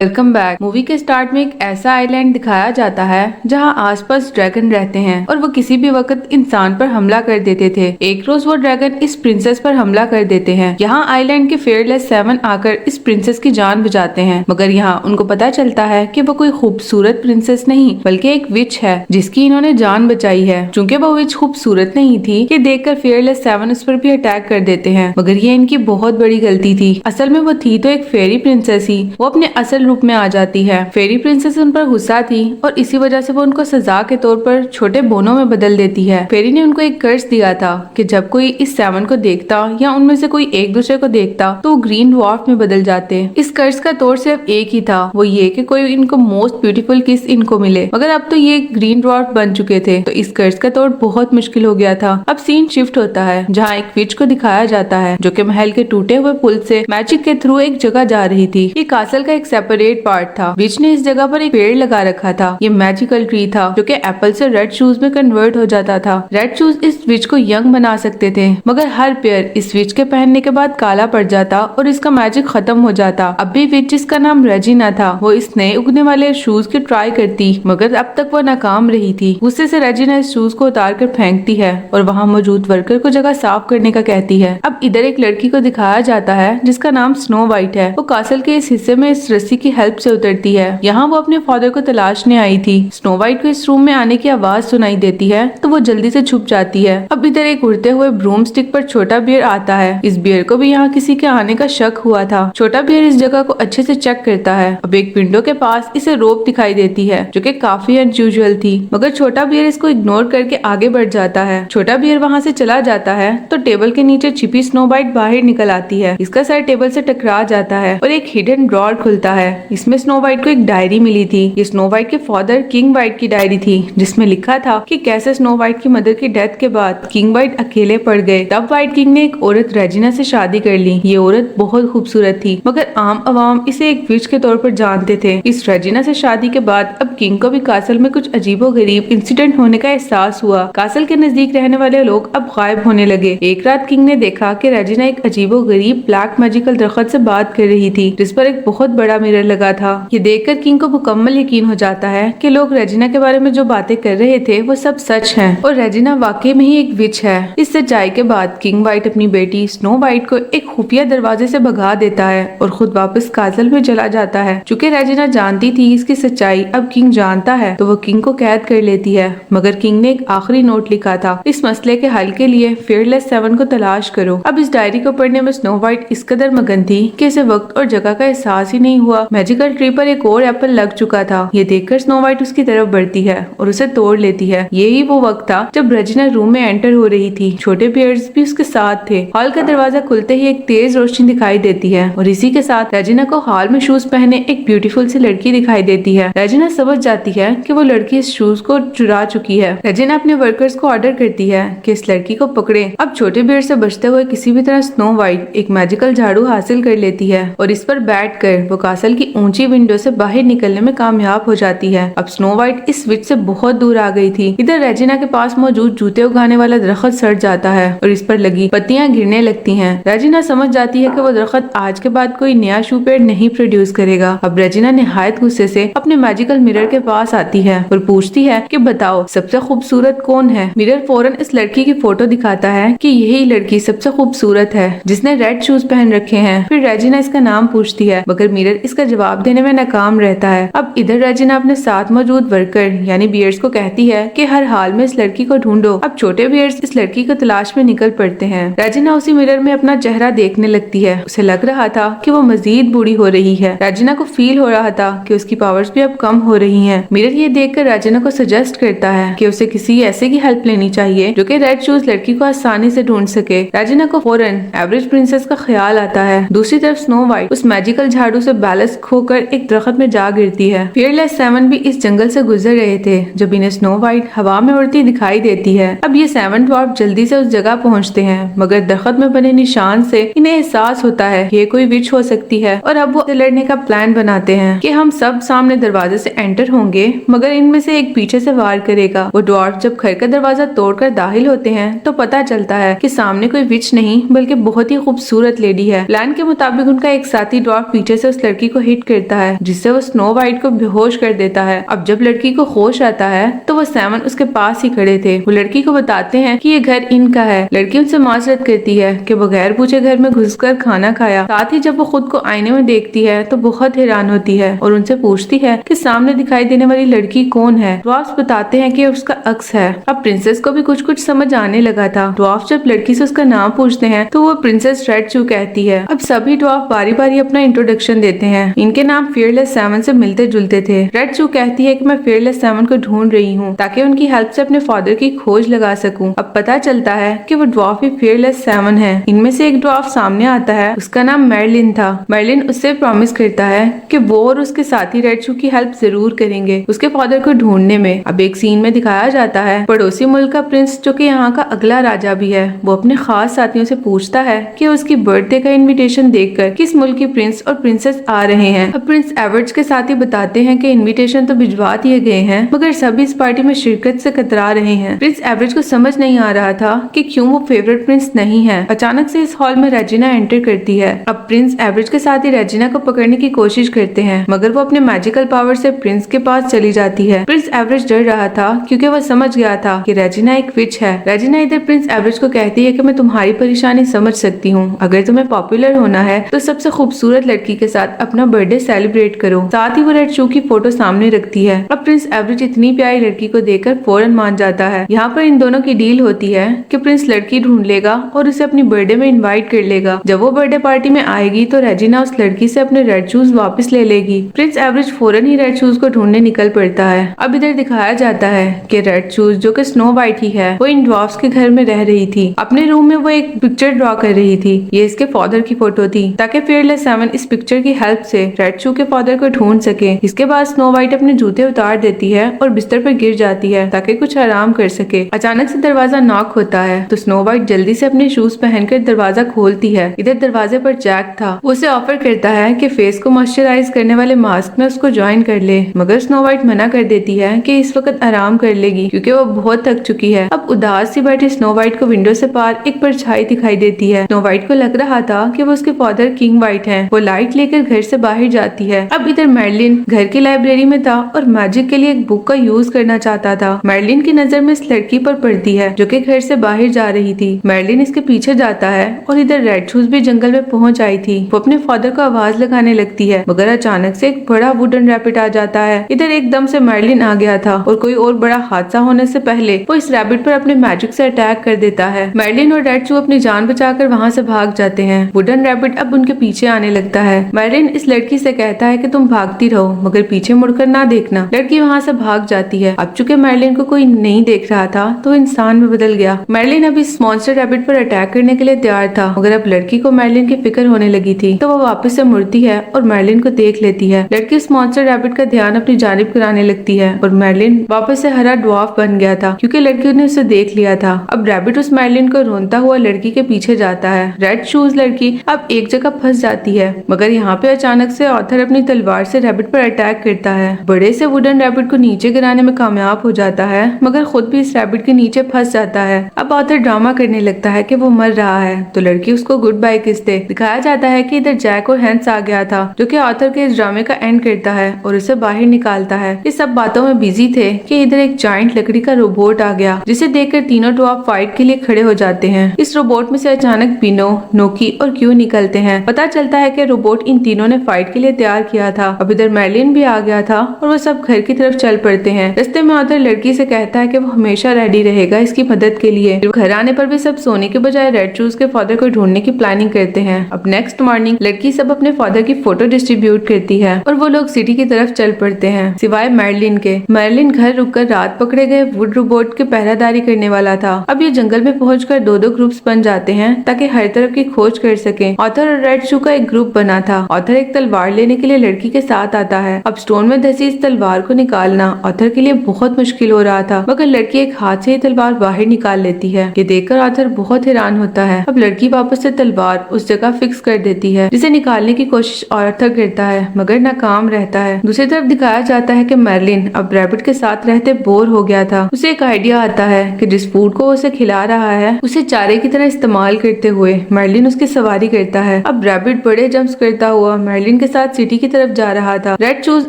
Welcome back. Movie के start में एक ऐसा आइलैंड दिखाया जाता है जहां आसपास ड्रैगन रहते हैं और वो किसी भी वक्त इंसान पर हमला कर देते थे। एक रोज वो ड्रैगन इस प्रिंसेस पर हमला कर देते हैं। यहाँ आइलैंड के फेयरलेस 7 आकर इस प्रिंसेस की जान बचाते हैं, मगर यहाँ उनको पता चलता है कि वो कोई खूबसूरत प्रिंसेस नहीं बल्कि एक विच है जिसकी इन्होंने जान बचाई है। चूँकि वो विच खूबसूरत नहीं थी, ये देखकर फेयरलेस 7 उस पर भी अटैक कर देते हैं, मगर ये इनकी बहुत बड़ी गलती थी। असल में वो थी तो एक फेरी प्रिंसेस ही। वो अपने असल रूप में आ जाती है। फेरी प्रिंसेस उन पर गुस्सा थी और इसी वजह से वो उनको सजा के तौर पर छोटे बोनों में बदल देती है। फेरी ने उनको एक कर्ज दिया था कि जब कोई इस 7 को देखता या उनमें से कोई एक दूसरे को देखता तो वो ग्रीन ड्वार्फ में बदल जाते। इस कर्ज का तौर सिर्फ एक ही था, वो ये कि कोई इनको मोस्ट ब्यूटीफुल किस इनको मिले, मगर अब तो ये ग्रीन ड्वार्फ बन चुके थे तो इस कर्ज का तोड़ बहुत मुश्किल हो गया था। अब सीन शिफ्ट होता है जहाँ एक विच को दिखाया जाता है जो कि महल के टूटे हुए पुल से मैजिक के थ्रू एक जगह जा रही थी। ये कासल का एक सेपरेट पार्ट था। विच ने इस जगह पर एक पेड़ लगा रखा था। ये मैजिकल ट्री था जो कि एप्पल से रेड शूज में कन्वर्ट हो जाता था। रेड शूज इस विच को यंग बना सकते थे, मगर हर पेयर इस विच के पहनने के बाद काला पड़ जाता और इसका मैजिक खत्म हो जाता। अब भी विच, जिसका नाम रेजिना था, वो इस नए उगने वाले शूज की ट्राई करती, मगर अब तक वो नाकाम रही थी। गुस्से से रेजिना इस शूज को उतार कर फेंकती है और वहाँ मौजूद वर्कर को जगह साफ करने का कहती है। अब इधर एक लड़की को दिखाया जाता है जिसका नाम स्नो वाइट है। वो कासल के इस हिस्से में इस रस्सी की हेल्प से उतरती है। यहाँ वो अपने फादर को तलाशने आई थी। स्नो वाइट को इस रूम में आने की आवाज सुनाई देती है तो वो जल्दी से छुप जाती है। अब इधर एक उड़ते हुए ब्रूम स्टिक पर छोटा बियर आता है। इस बियर को भी यहाँ किसी के आने का शक हुआ था। छोटा बियर इस जगह को अच्छे से चेक करता है। अब एक विंडो के पास इसे रोप दिखाई देती है जो कि काफी अनयूजुअल थी, मगर छोटा बियर इसको इग्नोर करके आगे बढ़ जाता है। छोटा बियर वहाँ से चला जाता है तो टेबल के नीचे छिपी स्नो वाइट बाहर निकल आती है। इसका सर टेबल से टकरा जाता है और एक हिडन ड्रॉर खुलता है। इसमें स्नो वाइट को एक डायरी मिली थी। ये स्नो वाइट के फादर किंग वाइट की डायरी थी जिसमें लिखा था कि कैसे स्नो वाइट की मदर की डेथ के बाद किंग वाइट अकेले पड़ गए। तब वाइट किंग ने एक औरत रेजिना से शादी कर ली। ये औरत बहुत खूबसूरत थी, मगर आम आवाम इसे एक विच के तौर पर जानते थे। इस रेजिना से शादी के बाद अब किंग को भी कासल में कुछ अजीबो गरीब इंसिडेंट होने का एहसास हुआ। कासल के नजदीक रहने वाले लोग अब गायब होने लगे। एक रात किंग ने देखा कि रेजिना एक अजीबो गरीब ब्लैक मैजिकल दरख्त से बात कर रही थी जिस पर एक बहुत बड़ा मिरर लगा था। ये देखकर किंग को मुकम्मल यकीन हो जाता है कि लोग रेजिना के बारे में जो बातें कर रहे थे वो सब सच हैं और रेजिना वाकई में ही एक विच है। इस सच्चाई के बाद किंग वाइट अपनी बेटी स्नो वाइट को एक खुफिया दरवाजे से भगा देता है और खुद वापस कासल में चला जाता है। चूँकि रेजिना जानती थी इसकी सच्चाई अब किंग जानता है तो वो किंग को कैद कर लेती है, मगर किंग ने एक आखिरी नोट लिखा था, इस मसले के हल के लिए फेयरलेस 7 को तलाश करो। अब इस डायरी को पढ़ने में स्नो वाइट इस कदर मगन थी कि इसे वक्त और जगह का एहसास ही नहीं हुआ। मैजिकल ट्री पर एक और एप्पल लग चुका था। ये देखकर स्नो वाइट उसकी तरफ बढ़ती है और उसे तोड़ लेती है। यही वो वक्त था जब रेजिना रूम में एंटर हो रही थी। छोटे बियर्स भी उसके साथ थे। हॉल का दरवाजा खुलते ही एक तेज रोशनी दिखाई देती है और इसी के साथ रेजिना को हॉल में शूज पहने एक ब्यूटीफुल सी लड़की दिखाई देती है। रेजिना समझ जाती है कि वो लड़की इस शूज को चुरा चुकी है। रेजिना अपने वर्कर्स को ऑर्डर करती है कि इस लड़की को पकड़े। अब छोटे बियर से बचते हुए किसी भी तरह स्नो वाइट एक मैजिकल झाड़ू हासिल कर लेती है और इस पर बैठकर वो कासल की ऊंची विंडो से बाहर निकलने में कामयाब हो जाती है। अब स्नो वाइट इस विच से बहुत दूर आ गई थी। इधर रेजिना के पास मौजूद जूते उगाने वाला दरख्त सड़ जाता है और इस पर लगी पत्तियां गिरने लगती हैं। रेजिना समझ जाती है कि वो दरख्त आज के बाद कोई नया शू पेड़ नहीं प्रोड्यूस करेगा। अब रेजिना निहायत गुस्से से अपने मैजिकल मिरर के पास आती है और पूछती है कि बताओ सबसे खूबसूरत कौन है। मिरर फौरन इस लड़की की फोटो दिखाता है कि यही लड़की सबसे खूबसूरत है जिसने रेड शूज पहन रखे हैं। फिर रेजिना इसका नाम पूछती है, मगर मिरर इसका जवाब देने में नाकाम रहता है। अब इधर रेजिना अपने साथ मौजूद वर्कर यानी बियर्स को कहती है कि हर हाल में इस लड़की को ढूंढो। अब छोटे बियर्स इस लड़की को तलाश में निकल पड़ते हैं। रेजिना उसी मिरर में अपना चेहरा देखने लगती है। उसे लग रहा था कि वो मजीद बूढ़ी हो रही है। रेजिना को फील हो रहा था कि उसकी पावर्स भी अब कम हो रही हैं। मिरर ये देखकर रेजिना को सजेस्ट करता है कि उसे किसी ऐसे की हेल्प लेनी चाहिए जो कि रेड शूज लड़की को आसानी से ढूंढ सके। रेजिना को फौरन एवरेज प्रिंसेस का ख्याल आता है। दूसरी तरफ स्नो वाइट उस मैजिकल झाड़ू से बैलेंस खोकर एक दरख्त में जा गिरती है। फेयरलेस 7 भी इस जंगल से गुजर रहे थे जब इन्हें स्नो वाइट हवा में उड़ती दिखाई देती है। अब ये 7 ड्वार्फ जल्दी से उस जगह पहुंचते हैं, मगर दरख्त में बने निशान से इन्हें एहसास होता है ये कोई विच हो सकती है और अब वो लड़ने का प्लान बनाते हैं कि हम सब सामने दरवाजे से एंटर होंगे, मगर इनमें से एक पीछे से वार करेगा। वो ड्वार्फ जब घर का दरवाजा तोड़कर दाखिल होते हैं तो पता चलता है कि सामने कोई विच नहीं बल्कि बहुत ही खूबसूरत लेडी है। प्लान के मुताबिक उनका एक साथी ड्वार्फ पीछे से उस लड़की को हिट करता है, जिससे वो स्नो वाइट को बेहोश कर देता है। अब जब लड़की को होश आता है तो वो सेवन उसके पास ही खड़े थे। वो लड़की को बताते हैं कि ये घर इनका है। लड़की उनसे माजरत करती है कि बगैर पूछे घर में घुसकर खाना खाया। साथ ही जब वो खुद को आईने में देखती है तो बहुत हैरान होती है और उनसे पूछती है कि सामने दिखाई देने वाली लड़की कौन है। ड्वार्फ्स बताते हैं कि उसका अक्स है। अब प्रिंसेस को भी कुछ कुछ समझ आने लगा था। ड्वार्फ जब लड़की से उसका नाम पूछते हैं तो वो प्रिंसेस रेड चू कहती है। अब सभी ड्वार्फ बारी बारी अपना इंट्रोडक्शन देते हैं। इनके नाम फियरलेस सेवन से मिलते जुलते थे। रेड चू कहती है कि मैं फियरलेस सेवन को ढूंढ रही हूँ ताकि उनकी हेल्प से अपने फादर की खोज लगा सकूं। अब पता चलता है कि वो ड्वार्फ ही फियरलेस सेवन है। इनमें से एक ड्वार्फ सामने आता है, उसका नाम मर्लिन था। मर्लिन उससे प्रॉमिस करता है कि वो और उसके साथी रेड चू की हेल्प जरूर करेंगे उसके फादर को ढूंढने में। अब एक सीन में दिखाया जाता है पड़ोसी मुल्क का प्रिंस, जो कि यहाँ का अगला राजा भी है, वो अपने खास साथियों से पूछता है कि उसकी बर्थडे का इनविटेशन देखकर किस मुल्क की प्रिंस और प्रिंसेस आ रहे हैं। अब प्रिंस एवर्ट्स के साथी बताते हैं कि इनविटेशन तो भिजवा दिए गए हैं, मगर सभी इस पार्टी में शिरकत से कतरा रहे हैं। प्रिंस एवरेज को समझ नहीं आ रहा था कि क्यों वो फेवरेट प्रिंस नहीं है। अचानक से इस हॉल में रेजिना एंटर करती है। अब प्रिंस एवरेज के साथ ही रेजिना को पकड़ने की कोशिश करते हैं, मगर वो अपने मैजिकल पावर से प्रिंस के पास चली जाती है। प्रिंस एवरेज डर रहा था क्योंकि वो समझ गया था कि रेजिना एक विच है। रेजिना इधर प्रिंस एवरेज को कहती है कि मैं तुम्हारी परेशानी समझ सकती हूँ। अगर तुम्हें पॉपुलर होना है तो सबसे खूबसूरत लड़की के साथ अपना बर्थडे सेलिब्रेट करो। साथ ही वो रेड चू की फोटो सामने रखती है। अब प्रिंस एवरेज इतनी प्यारी लड़की को देखकर फौरन मान जाता है। यहाँ पर इन दोनों की डील होती है कि प्रिंस लड़की ढूंढ लेगा और उसे अपनी बर्थडे में इनवाइट कर लेगा। जब वो बर्थडे पार्टी में आएगी तो रेजिना उस लड़की से अपने रेड शूज वापस ले लेगी। प्रिंस एवरेज फौरन ही रेड शूज को ढूंढने निकल पड़ता है। अब इधर दिखाया जाता है कि रेड शूज, जो कि स्नो वाइट ही है, वो इन ड्वार्फ्स के घर में रह रही थी। अपने रूम में वो एक पिक्चर ड्रॉ कर रही थी। ये इसके फादर की फोटो थी ताकि फियरलेस सेवन इस पिक्चर की हेल्प से रेड शू के फादर को ढूंढ सके। इसके बाद स्नो वाइट अपने जूते उतार देती है और बिस्तर पर गिर जाती है ताकि कुछ आराम कर सके। अचानक से दरवाजा नॉक होता है तो स्नो वाइट जल्दी से अपने शूज पहनकर दरवाजा खोलती है। इधर दरवाजे पर जैक था। वो उसे ऑफर करता है कि फेस को मॉइस्चराइज करने वाले मास्क में उसको ज्वाइन कर ले, मगर स्नो वाइट मना कर देती है कि इस वक्त आराम कर लेगी क्योंकि वो बहुत थक चुकी है। अब उदास सी बैठी स्नो वाइट को विंडो से पार एक परछाई दिखाई देती है। स्नो वाइट को लग रहा था कि वो उसके फादर किंग वाइट हैं। वो लाइट लेकर घर से बाहर जाती है। अब इधर मर्लिन घर की लाइब्रेरी में था और मैजिक के लिए एक बुक का यूज करना चाहता था। मर्लिन की नजर में इस लड़की पर पड़ती है जो कि घर से बाहर जा रही थी। मर्लिन इसके पीछे जाता है और इधर रेड शूज भी जंगल में पहुंच आई थी। वो अपने फादर को आवाज लगाने लगती है, मगर अचानक से एक बड़ा वुडन रैबिट आ जाता है। इधर एकदम से मर्लिन आ गया था और कोई और बड़ा हादसा होने से पहले वो इस रैबिट पर अपने मैजिक से अटैक कर देता है। मर्लिन और रेड शू अपनी जान बचाकर वहाँ से भाग जाते हैं। वुडन रैबिट अब उनके पीछे आने लगता है। मर्लिन इस लड़की से कहता है कि तुम भागती रहो मगर पीछे मुड़कर ना देखना। लड़की वहाँ से भाग जाती है। अब चूंकि मर्लिन को कोई नहीं देख रहा था तो इंसान में बदल गया। मर्लिन अब इस मॉन्स्टर रैबिट पर अटैक करने के लिए तैयार था, मगर अब लड़की को मर्लिन की फिक्र होने लगी थी तो वो वापस से मुड़ती है और मर्लिन को देख लेती है। लड़की इस मॉन्स्टर रैबिट का ध्यान अपनी जानिब कराने लगती है और मर्लिन वापस से हरा ड्वार्फ बन गया था क्योंकि लड़की ने उसे देख लिया था। अब रैबिट उस मर्लिन को रोनता हुआ लड़की के पीछे जाता है। रेड शूज लड़की अब एक जगह फंस जाती है, मगर यहाँ पे अचानक से ऑथर अपनी तलवार से रैबिट पर अटैक करता है। बड़े से वुडन रैबिट को नीचे गिराने में कामयाब हो जाता है, मगर खुद भी इस रैबिट के नीचे फंस जाता है। अब ऑथर ड्रामा करने लगता है कि वो मर रहा है तो लड़की उसको गुड बाय किस दे। दिखाया जाता है कि इधर जैक और हैंस आ गया था जो कि ऑथर के इस ड्रामे का एंड करता है और उसे बाहर निकालता है। ये सब बातों में बिजी थे कि इधर एक जायंट लकड़ी का रोबोट आ गया जिसे देखकर तीनों ड्वार्फ फाइट के लिए खड़े हो जाते हैं। इस रोबोट में से अचानक पिनो, नोकी और क्यू निकलते हैं। पता चलता है कि रोबोट इन तीनों ने फाइट के लिए तैयार किया था। अब इधर मर्लिन भी आ गया था और वो सब घर की तरफ चल पड़ते हैं। रास्ते में ऑथर लड़की से कहता है कि वो हमेशा रेडी रहेगा इसकी मदद के लिए। घर आने पर भी सब सोने के बजाय रेड शूज के फादर को ढूंढने की प्लानिंग करते हैं। अब नेक्स्ट मॉर्निंग लड़की सब अपने फादर की फोटो डिस्ट्रीब्यूट करती है और वो लोग सिटी की तरफ चल पड़ते हैं सिवाय मर्लिन के। मर्लिन घर रुककर रात पकड़े गए वुड रोबोट के पहरादारी करने वाला था। अब ये जंगल में पहुंचकर दो दो ग्रुप्स बन जाते हैं ताकि हर तरफ की खोज कर सके। ऑथर और रेड शू का एक ग्रुप बना था। ऑथर एक तलवार लेने के लिए लड़की के साथ आता है। अब स्टोन में धसी इस तलवार को निकालना ऑथर के लिए बहुत मुश्किल हो रहा था, मगर लड़की एक हाथ से तलवार बाहर निकाल लेती है। ये देखकर ऑथर बहुत हैरान होता है। अब लड़की वापस से तलवार उस जगह फिक्स कर देती है जिसे निकालने की कोशिश ऑथर करता है, मगर नाकाम रहता है। दूसरी तरफ दिखाया जाता है कि मर्लिन अब रैबिट के साथ रहते बोर हो गया था। उसे एक आइडिया आता है कि जिस फूड को उसे खिला रहा है उसे चारे की तरह इस्तेमाल करते हुए मर्लिन उसकी सवारी करता है। अब रैबिट बड़े जंप्स करता हुआ मर्लिन मर्लिन के साथ सिटी की तरफ जा रहा था। रेड शूज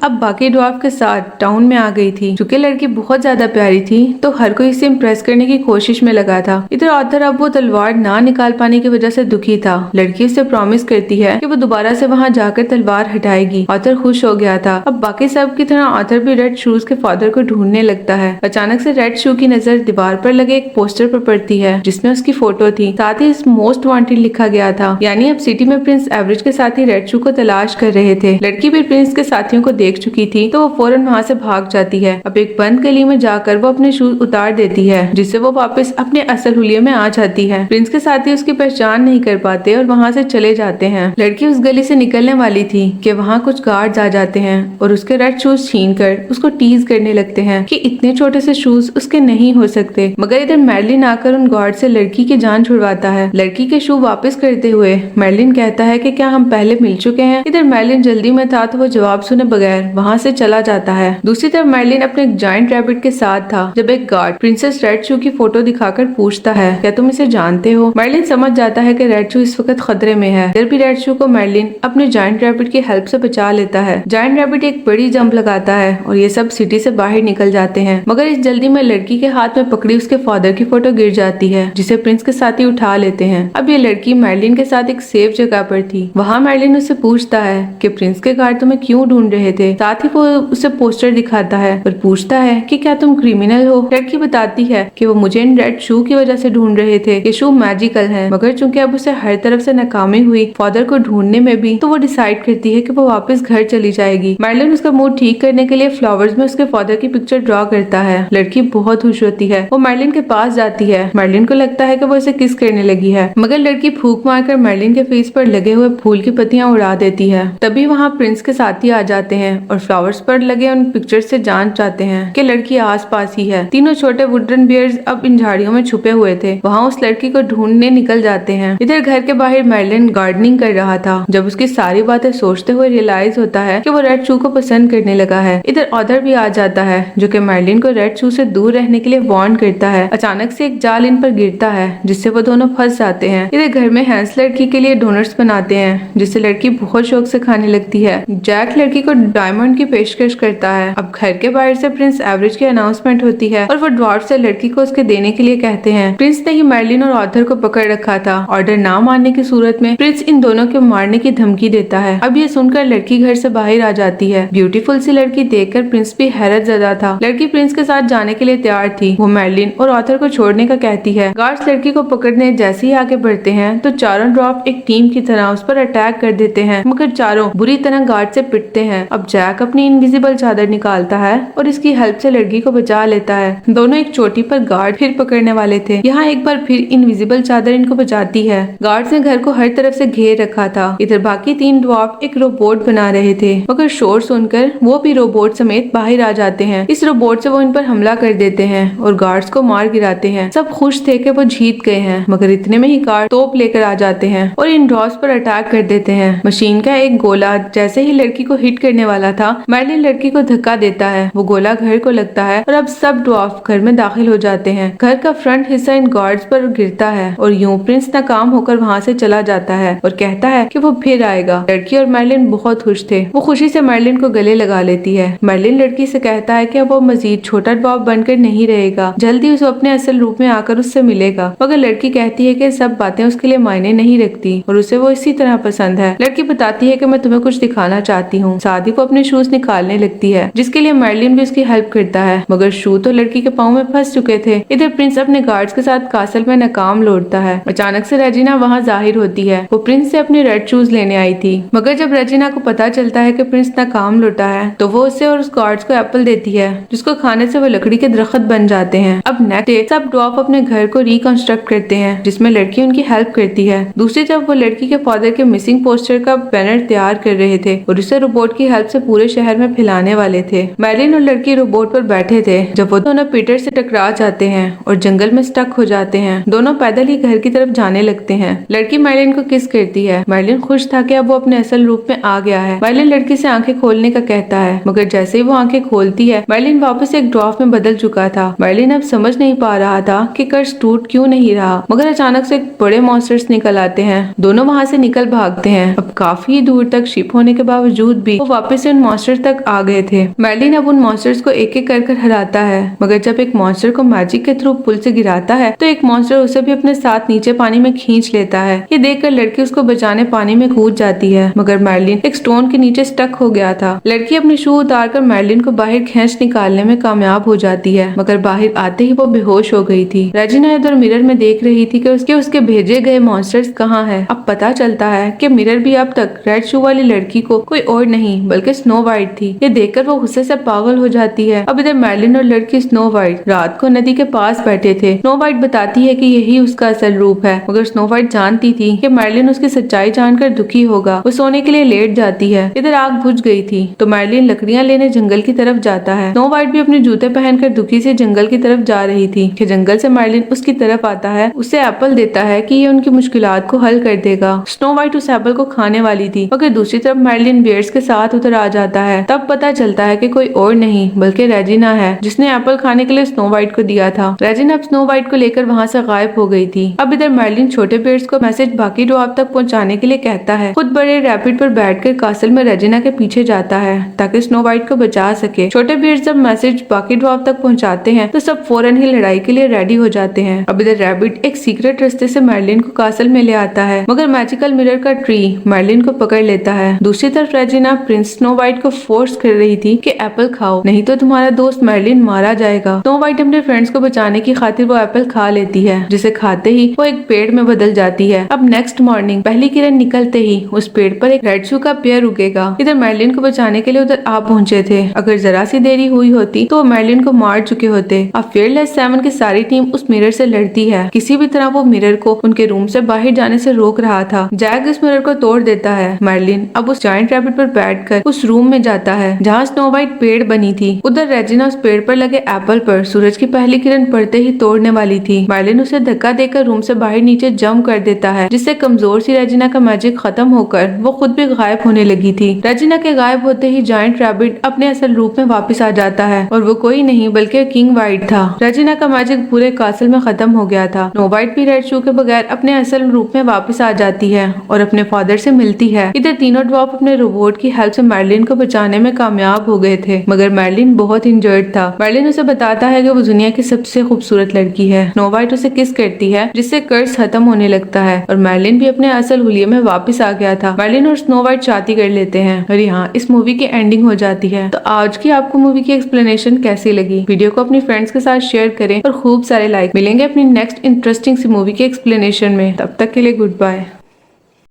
अब बाकी ड्वार्फ के साथ टाउन में आ गई थी। चूंकि लड़की बहुत ज्यादा प्यारी थी तो हर कोई इसे इम्प्रेस करने की कोशिश में लगा था। इधर ऑथर अब वो तलवार ना निकाल पाने की वजह से दुखी था। लड़की उससे प्रॉमिस करती है कि वो दोबारा से वहाँ जाकर तलवार हटाएगी। ऑथर खुश हो गया था। अब बाकी सब की तरह ऑथर भी रेड शूज के फादर को ढूंढने लगता है। अचानक से रेड शू की नजर दीवार पर लगे एक पोस्टर पर पड़ती है जिसमें उसकी फोटो थी। साथ ही इस मोस्ट वांटेड लिखा गया था। यानी अब सिटी में प्रिंस एवरेज के साथी रेड शू को तलाश कर रहे थे। लड़की भी प्रिंस के साथियों को देख चुकी थी तो वो फौरन वहाँ से भाग जाती है। अब एक बंद गली में जाकर वो अपने शूज उतार देती है जिससे वो वापस अपने असल हुलिये में आ जाती है। प्रिंस के साथी उसकी पहचान नहीं कर पाते और वहाँ से चले जाते हैं। लड़की उस गली से निकलने वाली थी कि वहाँ कुछ गार्ड्स आ जाते हैं और उसके रेड शूज छीन कर उसको टीज करने लगते हैं कि इतने छोटे से शूज उसके नहीं हो सकते। मगर इधर मर्लिन आकर उन गार्ड से लड़की की जान छुड़वाता है। लड़की के शू वापस करते हुए मर्लिन कहता है कि क्या हम पहले मिल चुके हैं। इधर मर्लिन जल्दी में था तो वो जवाब सुने बगैर वहाँ से चला जाता है। दूसरी तरफ मर्लिन अपने जायंट रैबिट के साथ था जब एक गार्ड प्रिंसेस रेड शू की फोटो दिखाकर पूछता है क्या तुम इसे जानते हो। मर्लिन समझ जाता है कि रेड शू इस वक्त खतरे में है। इधर भी रेड शू को मर्लिन अपने जायंट रैबिट की हेल्प से बचा लेता है। जायंट रैबिट एक बड़ी जंप लगाता है और ये सब सिटी से बाहर निकल जाते हैं। मगर इस जल्दी में लड़की के हाथ में पकड़ी उसके फादर की फोटो गिर जाती है जिसे प्रिंस के साथी उठा लेते हैं। अब ये लड़की मर्लिन के साथ एक सेफ जगह पर थी। वहाँ मर्लिन उससे पूछता है कि प्रिंस के गार्ड तुम्हें क्यों ढूंढ रहे थे। साथ ही वो उसे पोस्टर दिखाता है और पूछता है कि क्या तुम क्रिमिनल हो। लड़की बताती है कि वो मुझे इन रेड शू की वजह से ढूंढ रहे थे। ये शू मैजिकल है। मगर चूंकि अब उसे हर तरफ से नाकामी हुई फादर को ढूंढने में भी तो वो डिसाइड करती है कि वो वापस घर चली जाएगी। मर्लिन उसका मूड ठीक करने के लिए फ्लावर्स में उसके फादर की पिक्चर ड्रॉ करता है। लड़की बहुत खुश होती है। वो मर्लिन के पास जाती है। मर्लिन को लगता है कि वो इसे किस करने लगी है मगर लड़की फूंक मारकर मर्लिन के फेस पर लगे हुए फूल की पत्तियां उड़ा देती है। तभी वहाँ प्रिंस के साथी आ जाते हैं और फ्लावर्स पर लगे उन पिक्चर से जान चाहते हैं कि लड़की आस पास ही है। तीनों छोटे वुडन बियर्स अब इन झाड़ियों में छुपे हुए थे। वहाँ उस लड़की को ढूंढने निकल जाते हैं। इधर घर के बाहर मर्लिन गार्डनिंग कर रहा था जब उसकी सारी बातें सोचते हुए रियलाइज होता है कि वो रेड शू को पसंद करने लगा है। इधर ऑथर भी आ जाता है जो कि मर्लिन को रेड शू से दूर रहने के लिए वार्न करता है। अचानक से एक जाल इन पर गिरता है जिससे वो दोनों फंस जाते हैं। इधर घर में हैंस लड़की के लिए डोनट्स बनाते हैं जिसे लड़की बहुत शौक से खाने लगती है। जैक लड़की को डायमंड की पेशकश करता है। अब घर के बाहर से प्रिंस एवरेज की अनाउंसमेंट होती है और वो ड्वार्फ से लड़की को उसके देने के लिए कहते हैं। प्रिंस ने ही मर्लिन और ऑथर को पकड़ रखा था। ऑर्डर ना मानने की सूरत में प्रिंस इन दोनों को मारने की धमकी देता है। अब ये सुनकर लड़की घर से बाहर आ जाती है। ब्यूटीफुल सी लड़की देखकर प्रिंस भी हैरत ज़दा था। लड़की प्रिंस के साथ जाने के लिए तैयार थी। वो मर्लिन और ऑथर को छोड़ने का कहती है। गार्ड्स लड़की को पकड़ने जैसे ही आगे बढ़ते हैं तो चारों ड्वार्फ एक टीम की तरह उस पर अटैक कर देते हैं मगर चारों बुरी तरह गार्ड से पिटते हैं। अब जैक अपनी इनविजिबल चादर निकालता है और इसकी हेल्प से लड़की को बचा लेता है। दोनों एक चोटी पर गार्ड फिर पकड़ने वाले थे। यहाँ एक बार फिर इनविजिबल चादर इनको बचाती है। गार्ड्स ने घर को हर तरफ से घेर रखा था। इधर बाकी 3 ड्वार्फ एक रोबोट बना रहे थे मगर शोर सुनकर वो भी रोबोट समेत बाहर आ जाते हैं। इस रोबोट से वो इन पर हमला कर देते हैं और गार्ड्स को मार गिराते हैं। सब खुश थे कि वो जीत गए हैं मगर इतने में ही गार्ड तोप लेकर आ जाते हैं और इन ड्वार्फ्स पर अटैक कर देते हैं। मशीन का एक गोला जैसे ही लड़की को हिट करने वाला था मर्लिन लड़की को धक्का देता है। वो गोला घर को लगता है और अब सब ड्वार्फ घर में दाखिल हो जाते हैं। घर का फ्रंट हिस्सा इन गार्ड्स पर गिरता है और यूं प्रिंस नाकाम होकर वहाँ से चला जाता है और कहता है कि वो फिर आएगा। लड़की और मर्लिन बहुत खुश थे। वो खुशी से मर्लिन को गले लगा लेती है। मर्लिन लड़की से कहता है कि अब वो मजीद छोटा ड्वार्फ बनकर नहीं रहेगा, जल्दी उसे अपने असल रूप में आकर उससे मिलेगा। मगर लड़की कहती है कि सब बातें उसके लिए मायने नहीं रखती और उसे वो इसी तरह पसंद है। लड़की बताती है कि मैं तुम्हें कुछ दिखाना चाहती हूँ। साथ ही वो अपने शूज निकालने लगती है जिसके लिए मर्लिन भी उसकी हेल्प करता है मगर शू तो लड़की के पाँव में फंस चुके थे। इधर प्रिंस अपने गार्ड्स के साथ कासल में नाकाम लौटता है। अचानक से रेजिना वहाँ जाहिर होती है। वो प्रिंस से अपने रेड शूज लेने आई थी मगर जब रेजिना को पता चलता है कि प्रिंस नाकाम लौटा है तो वो उसे और उस गार्ड्स को एप्पल देती है जिसको खाने से वो लकड़ी के दरख्त बन जाते हैं। अब नेक्स्ट डे सब ड्वार्फ अपने घर को रिकंस्ट्रक्ट करते हैं जिसमें लड़की उनकी हेल्प करती है। दूसरी तरफ वो लड़की के फादर के मिसिंग पोस्टर का बैनर तैयार कर रहे थे और उसे रोबोट की हेल्प से पूरे शहर में फैलाने वाले थे। मर्लिन और लड़की रोबोट पर बैठे थे जब वो दोनों पीटर से टकरा जाते हैं और जंगल में स्टक हो जाते हैं। दोनों पैदल ही घर की तरफ जाने लगते हैं। लड़की मर्लिन को किस करती है। मर्लिन खुश था कि अब वो अपने असल रूप में आ गया है। मर्लिन लड़की से आंखें खोलने का कहता है मगर जैसे ही वो आंखें खोलती है मर्लिन वापस एक ड्वार्फ में बदल चुका था। मर्लिन अब समझ नहीं पा रहा था कि कर्ज टूट क्यों नहीं रहा मगर अचानक से बड़े मॉन्स्टर्स निकल आते हैं। दोनों वहाँ से निकल भागते हैं। अब काफी दूर तक शिप होने के बावजूद भी वो वापस से उन मॉन्स्टर तक आ गए थे। मर्लिन अब उन मॉन्स्टर्स को एक एक कर हराता है, मगर जब एक मॉन्स्टर को मैजिक के थ्रू पुल से गिराता है तो एक मॉन्स्टर उसे भी अपने साथ नीचे पानी में खींच लेता है। ये देखकर लड़की उसको बचाने पानी में कूद जाती है, मगर मर्लिन एक स्टोन के नीचे स्टक हो गया था। लड़की अपने शू उतारकर मर्लिन को बाहर खींच निकालने में कामयाब हो जाती है, मगर बाहर आते ही वो बेहोश हो गई थी। रेजिना इधर मिरर में देख रही थी कि उसके भेजे गए मॉन्स्टर्स कहाँ हैं। अब पता चलता है कि मिरर भी अब तक रेड शू वाली लड़की को कोई और नहीं बल्कि स्नो वाइट थी। ये देखकर वो गुस्से से पागल हो जाती है। अब इधर मर्लिन और लड़की स्नो वाइट रात को नदी के पास बैठे थे। स्नो वाइट बताती है कि यही उसका असल रूप है, मगर स्नो वाइट जानती थी कि मर्लिन उसकी सच्चाई जानकर दुखी होगा। वो सोने के लिए लेट जाती है। इधर आग बुझ गई थी तो मर्लिन लकड़ियां लेने जंगल की तरफ जाता है। स्नो वाइट भी अपने जूते पहनकर दुखी से जंगल की तरफ जा रही थी कि जंगल से मर्लिन उसकी तरफ आता है, उसे एप्पल देता है कि ये उनकी मुश्किलात को हल कर देगा। स्नो वाइट उस एप्पल को खाने वाली थी, मगर दूसरी तरफ मर्लिन बियर्स के साथ उधर आ जाता है। तब पता चलता है कि कोई और नहीं बल्कि रेजिना है, जिसने एप्पल खाने के लिए स्नो वाइट को दिया था। रेजिना अब स्नो वाइट को लेकर वहाँ से गायब हो गई थी। अब इधर मर्लिन छोटे बियर्स को मैसेज बाकी ड्वार्फ तक पहुँचाने के लिए कहता है। खुद बड़े रैपिड पर बैठकर कासल में रेजिना के पीछे जाता है ताकि स्नो वाइट को बचा सके। छोटे बियर्स जब मैसेज बाकी ड्वार्फ तक पहुँचाते हैं तो सब फौरन ही लड़ाई के लिए रेडी हो जाते हैं। अब इधर रैबिट एक सीक्रेट रास्ते से मर्लिन को कासल में ले आता है, मगर मैजिकल मिरर का ट्री मर्लिन को पकड़ लेता है। दूसरी तरफ रेजिना प्रिंस स्नो वाइट को फोर्स कर रही थी कि एप्पल खाओ, नहीं तो तुम्हारा दोस्त मर्लिन मारा जाएगा। स्नो वाइट अपने फ्रेंड्स को बचाने की खातिर वो एप्पल खा लेती है, जिसे खाते ही वो एक पेड़ में बदल जाती है। अब नेक्स्ट मॉर्निंग पहली किरण निकलते ही उस पेड़ पर एक रेड शू का पेड़ उगेगा। इधर मर्लिन को बचाने के लिए उधर आ पहुंचे थे। अगर जरा सी देरी हुई होती तो वो मर्लिन को मार चुके होते। अब फियरलेस 7 की सारी टीम उस मिरर से लड़ती है। किसी भी तरह वो मिरर को उनके रूम से बाहर जाने से रोक रहा था। जैक इस मिरर को तोड़ देता है। मर्लिन अब उस जायंट रैबिट पर बैठकर उस रूम में जाता है जहाँ स्नो वाइट पेड़ बनी थी। उधर रेजिना उस पेड़ पर लगे एप्पल पर सूरज की पहली किरण पड़ते ही तोड़ने वाली थी। मर्लिन उसे धक्का देकर रूम से बाहर नीचे जंप कर देता है, जिससे कमजोर सी रेजिना का मैजिक खत्म होकर वो खुद भी गायब होने लगी थी। रेजिना के गायब होते ही जायंट रैबिट अपने असल रूप में वापस आ जाता है और वो कोई नहीं बल्कि किंग वाइट था। रेजिना का मैजिक पूरे कासल में खत्म हो गया था। स्नो वाइट भी रेड शू के बगैर अपने असल रूप में वापस आ जाती है और अपने फादर से मिलती है। इधर तीनों ड्वार्फ अपने रोबोट की हेल्प से मर्लिन को बचाने में कामयाब हो गए थे, मगर मर्लिन बहुत इंजर्ड था। मर्लिन उसे बताता है कि वो दुनिया की सबसे खूबसूरत लड़की है। स्नो वाइट उसे किस करती है, जिससे कर्ज खत्म होने लगता है और मर्लिन भी अपने असल हुलिये में वापस आ गया था। मर्लिन और स्नो वाइट शादी कर लेते हैं और यहाँ इस मूवी की एंडिंग हो जाती है। तो आज की आपको मूवी की एक्सप्लेनेशन कैसी लगी? वीडियो को अपनी फ्रेंड्स के साथ शेयर करें और खूब सारे लाइक। मिलेंगे अपनी नेक्स्ट इंटरेस्टिंग सी मूवी की एक्सप्लेनेशन में। तब तक के लिए गुड बाय।